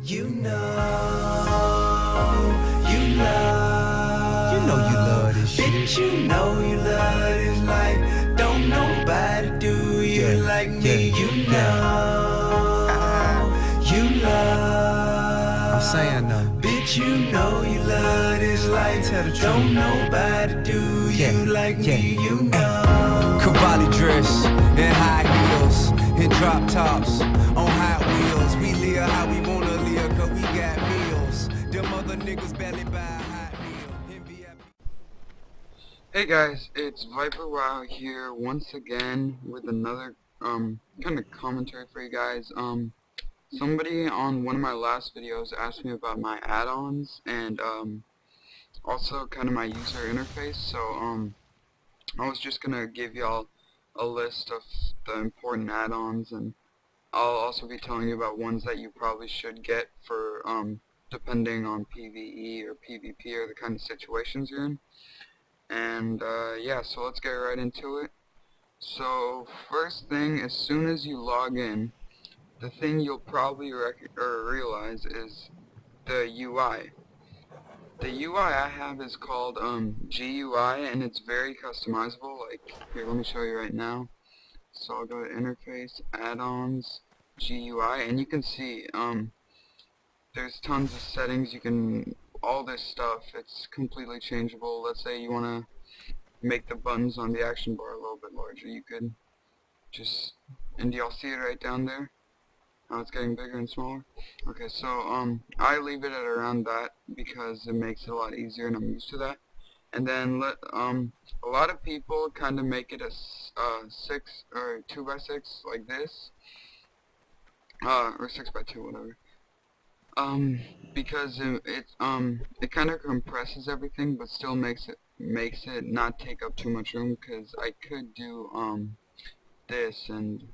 You know you love this shit. Bitch, you know you love this life. Don't nobody do you like me. You love. I'm saying no. Bitch, you know you love this life. Tell the truth. Don't nobody do you like me. You know. Cavalli dress and high heels and drop tops on Hot Wheels. We live how we wanna live 'cause we got meals. Them other niggas barely buy a hot meal. In VIP. Hey guys, it's Viperwow here once again with another kind of commentary for you guys. Somebody on one of my last videos asked me about my add-ons and also kind of my user interface. So I was just gonna give y'all a list of the important add-ons, and I'll also be telling you about ones that you probably should get for depending on PvE or PvP or the kind of situations you're in. And yeah, so let's get right into it. So first thing, as soon as you log in, the thing you'll probably realize is the UI. The UI I have is called GUI, and it's very customizable. Like, here, let me show you right now. So I'll go to Interface, Add-ons, GUI, and you can see there's tons of settings. You can, all this stuff, it's completely changeable. Let's say you want to make the buttons on the action bar a little bit larger. You could just, and do y'all see it right down there? Now it's getting bigger and smaller. Okay, so I leave it at around that because it makes it a lot easier, and I'm used to that. And then a lot of people kind of make it a 6 or 2x6 like this, or 6x2, whatever. Because it kind of compresses everything, but still makes it not take up too much room. Because I could do this, and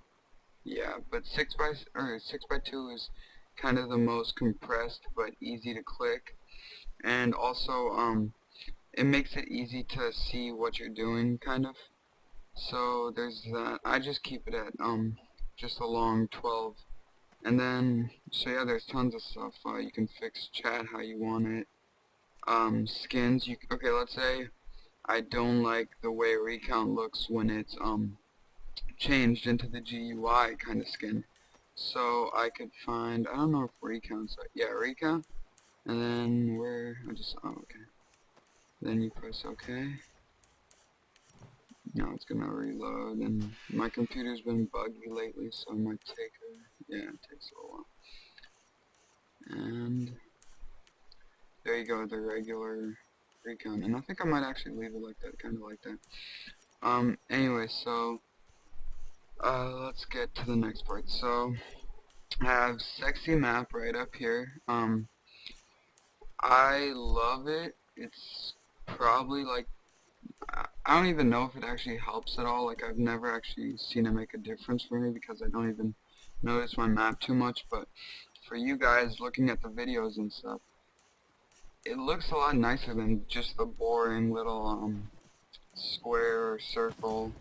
yeah, but 6x2 is kind of the most compressed but easy to click, and also it makes it easy to see what you're doing, kind of. So there's that. I just keep it at just a long 12. And then, so yeah, there's tons of stuff. You can fix chat how you want it. Skins. Okay, let's say I don't like the way recount looks when it's changed into the GUI kind of skin. So I could find, I don't know if recount's like, yeah, recount. And then okay. Then you press OK. Now it's gonna reload, and my computer's been buggy lately, so it might take it takes a little while. And there you go, the regular recount. And I think I might actually leave it like that, kind of like that. Anyway, so let's get to the next part. So I have sexy map right up here. I love it. It's probably like, I don't even know if it actually helps at all. Like, I've never actually seen it make a difference for me because I don't even notice my map too much. But for you guys looking at the videos and stuff, it looks a lot nicer than just the boring little square or circle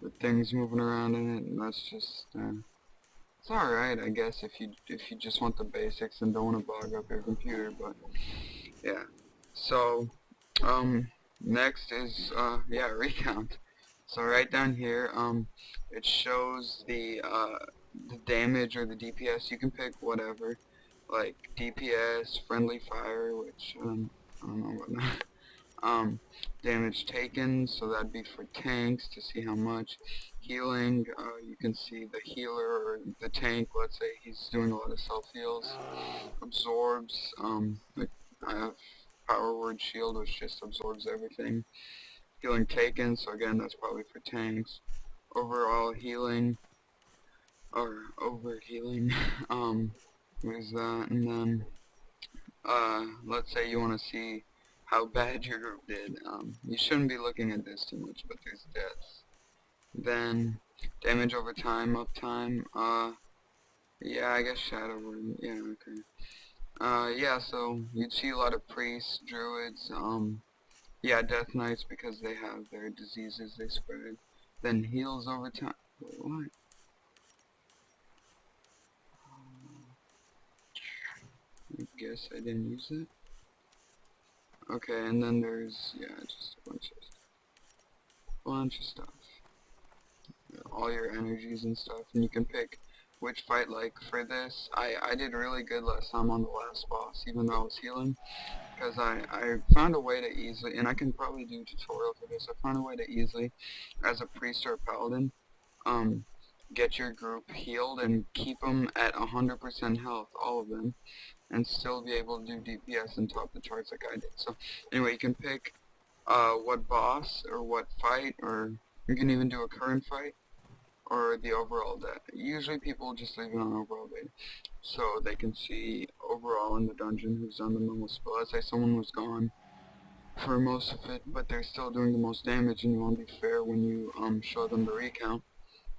with things moving around in it. And that's just it's alright, I guess, if you just want the basics and don't want to bog up your computer. But yeah, so next is yeah, recount. So right down here, it shows the damage or the DPS. You can pick whatever, like DPS, friendly fire, which I don't know what that. Damage taken, so that'd be for tanks to see how much. Healing, you can see the healer or the tank. Let's say he's doing a lot of self heals. Absorbs, like I have Power Word Shield, which just absorbs everything. Healing taken, so again, that's probably for tanks. Overall healing, or overhealing, what is that? And then, let's say you want to see how bad your group did. You shouldn't be looking at this too much, but there's deaths. Then, damage over time, uptime, yeah, I guess Shadow Word, yeah, okay. Yeah, so you'd see a lot of priests, druids, yeah, death knights, because they have their diseases they spread. Then heals over time. Wait, what? guess I didn't use it. Okay, and then there's, yeah, just a bunch of stuff. All your energies and stuff, and you can pick which fight. Like for this, I did really good last time on the last boss, even though I was healing, because I found a way to easily, and I can probably do a tutorial for this, I found a way to easily, as a priest or a paladin, get your group healed and keep them at 100% health, all of them, and still be able to do DPS and top the charts like I did. So anyway, you can pick what boss or what fight, or you can even do a current fight or the overall data. Usually people just leave it on overall data so they can see overall in the dungeon who's done the most. But let's say someone was gone for most of it, but they're still doing the most damage, and you want to be fair when you show them the recount.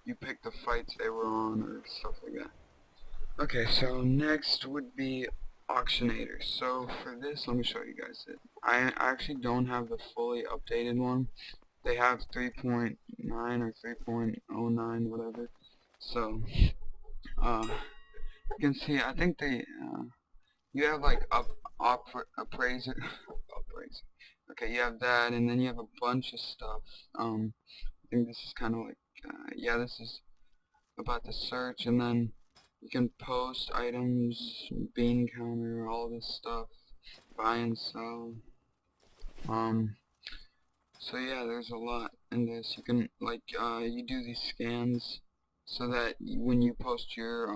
You pick the fights they were on or stuff like that. Okay, so next would be auctionators. So for this, let me show you guys it. I actually don't have the fully updated one. They have 3.9 or 3.09, whatever. So you can see, I think they you have like appraiser. Okay, you have that, and then you have a bunch of stuff. I think this is kind of like yeah, this is about the search, and then you can post items, bean counter, all this stuff, buy and sell. So yeah, there's a lot in this. You can like you do these scans so that when you post your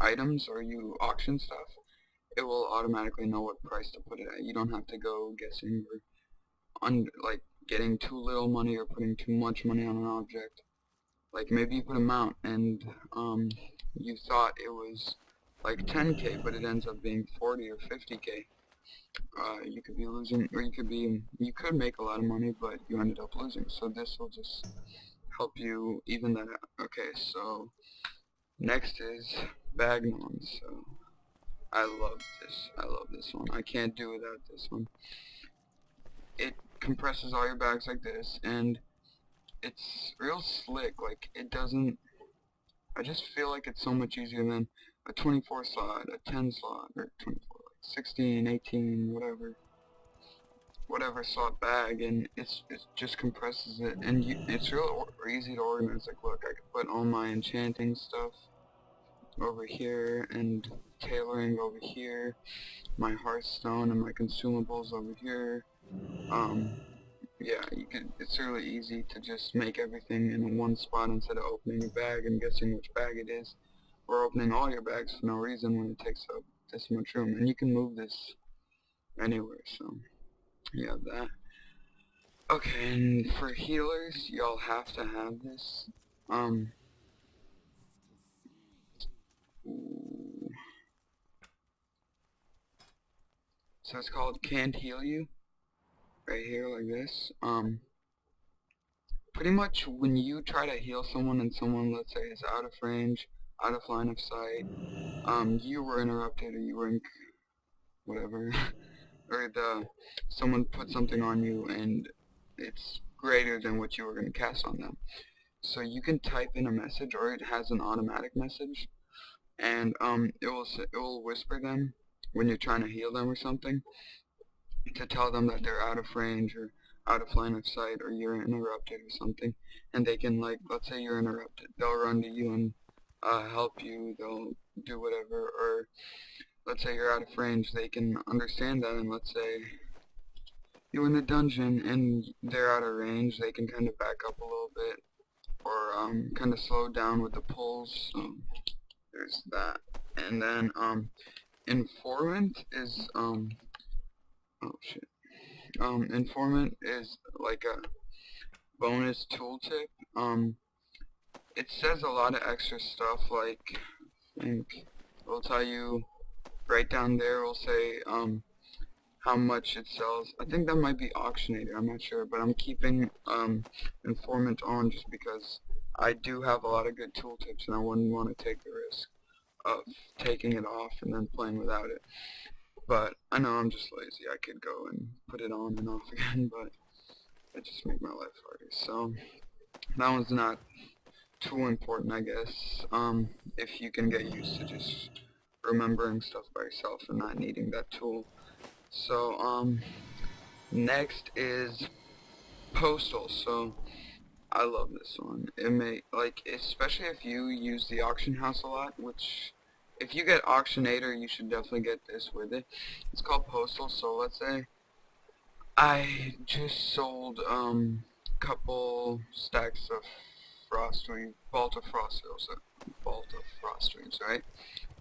items or you auction stuff, it will automatically know what price to put it at. You don't have to go guessing or like getting too little money or putting too much money on an object. Like maybe you put a mount and you thought it was like 10k, but it ends up being 40 or 50k. You could be losing, or you could make a lot of money, but you ended up losing. So this will just help you even that out. Okay, so next is Bagnon. So I love this one. I can't do without this one. It compresses all your bags like this, and it's real slick. Like it doesn't, I just feel like it's so much easier than a 24 slot, a 10 slot, or 24, like 16, 18, whatever slot bag, and it just compresses it, and it's real easy to organize. Like look, I could put all my enchanting stuff over here, and tailoring over here, my hearthstone and my consumables over here. Yeah, it's really easy to just make everything in one spot instead of opening a bag and guessing which bag it is, or opening all your bags for no reason when it takes up this much room. And you can move this anywhere, so you have that. Okay, and for healers, y'all have to have this. Ooh. So it's called Can't Heal You, right here like this. Pretty much when you try to heal someone and someone, let's say, is out of range, out of line of sight, you were interrupted, or you were in whatever, or someone put something on you and it's greater than what you were going to cast on them. So you can type in a message, or it has an automatic message, and it will whisper them when you're trying to heal them or something, to tell them that they're out of range or out of line of sight, or you're interrupted or something, and they can, like, let's say you're interrupted, they'll run to you and help you, they'll do whatever. Or let's say you're out of range, they can understand that, and let's say you're in a dungeon and they're out of range, they can kind of back up a little bit, or kind of slow down with the pulls. So there's that. And then informant is oh shit. Informant is like a bonus tooltip. It says a lot of extra stuff, like, I think it'll tell you right down there, will say how much it sells. I think that might be auctionator, I'm not sure, but I'm keeping informant on just because I do have a lot of good tooltips and I wouldn't want to take the risk of taking it off and then playing without it. But I know I'm just lazy. I could go and put it on and off again, but it just makes my life harder. So that one's not too important, I guess. If you can get used to just remembering stuff by yourself and not needing that tool. So next is Postal. So I love this one. It may, like, especially if you use the auction house a lot, which if you get Auctionator, you should definitely get this with it. It's called Postal. So let's say I just sold couple stacks of Balta Frost Reels, right?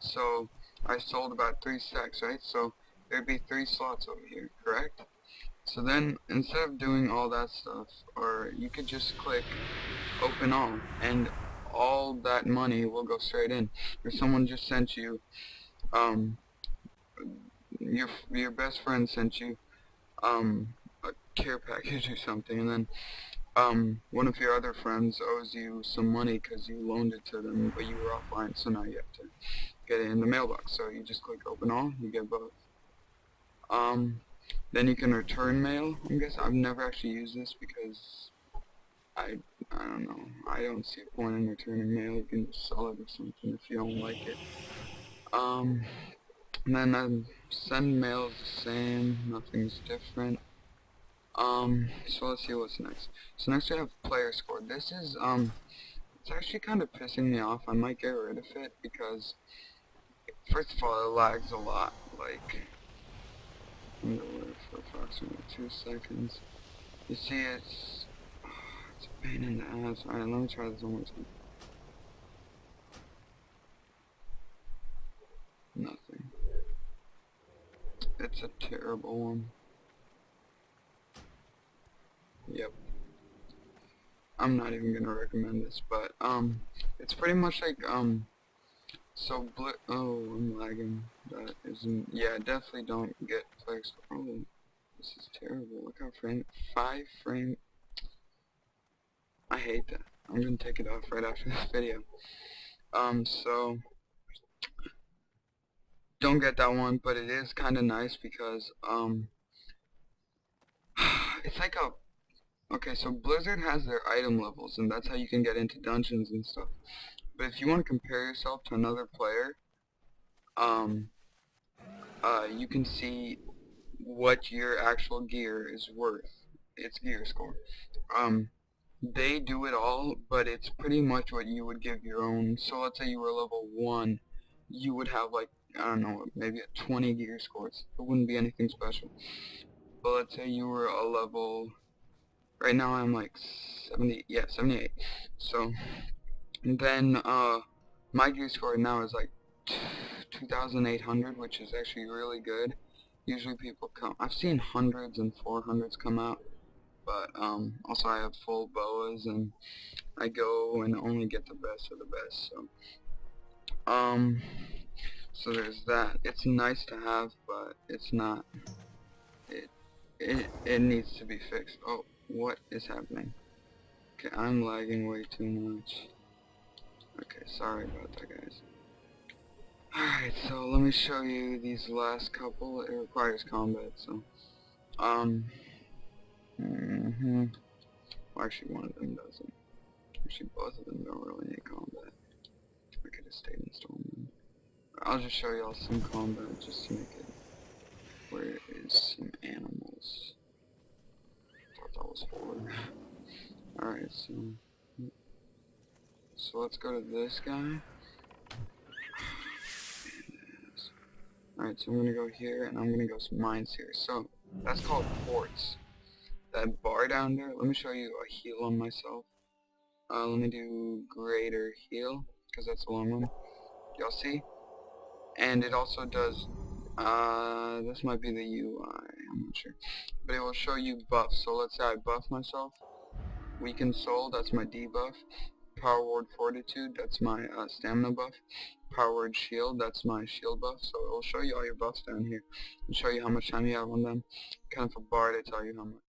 So I sold about 3 stacks, right? So there'd be 3 slots over here, correct? So then, instead of doing all that stuff, or you could just click open all, and all that money will go straight in. Or someone just sent you, your best friend sent you, a care package or something, and then, one of your other friends owes you some money because you loaned it to them, but you were offline, so now you have to get it in the mailbox. So you just click open all, you get both. Then you can return mail. I guess I've never actually used this because I don't know. I don't see a point in returning mail. You can just sell it or something if you don't like it. And then send mail is the same. Nothing's different. So let's see what's next. So next we have player score. This is it's actually kind of pissing me off. I might get rid of it because first of all it lags a lot. Like, I'm gonna wait for approximately 2 seconds. You see, it's a pain in the ass. Alright, let me try this one more time. Nothing. It's a terrible one. Yep. I'm not even gonna recommend this, but it's pretty much like so oh, I'm lagging. That isn't. Yeah, definitely don't get player score. Oh, this is terrible. Look how 5 frame. I hate that. I'm gonna take it off right after this video. So don't get that one, but it is kind of nice because it's like a. Okay, so Blizzard has their item levels, and that's how you can get into dungeons and stuff. But if you want to compare yourself to another player, you can see what your actual gear is worth. Its gear score. They do it all, but it's pretty much what you would give your own. So let's say you were level 1, you would have like, I don't know, maybe a 20 gear score. It wouldn't be anything special. But let's say you were a level, right now I'm like 70, yeah, 78. So then my gear score now is like 2,800, which is actually really good. Usually people come, I've seen hundreds and 400s come out, but also I have full boas and I go and only get the best of the best. So there's that. It's nice to have, but it's not. It needs to be fixed. Oh, what is happening? Okay, I'm lagging way too much. Okay, sorry about that, guys. Alright, so let me show you these last couple. It requires combat, so well, actually one of them doesn't. Actually both of them don't really need combat. I could have stayed in Stormwind. I'll just show y'all some combat just to make it. Where is some animals? I thought that was 4. Alright, so let's go to this guy. Alright, so I'm gonna go here and I'm gonna go some mines here. So that's called quartz. That bar down there, let me show you a heal on myself. Let me do greater heal, because that's a long one. Y'all see? And it also does, this might be the UI, I'm not sure. But it will show you buffs. So let's say I buff myself. Weakened Soul, that's my debuff. Power Word Fortitude, that's my stamina buff. Power Word Shield, that's my shield buff. So it will show you all your buffs down here and show you how much time you have on them. Kind of a bar to tell you how much.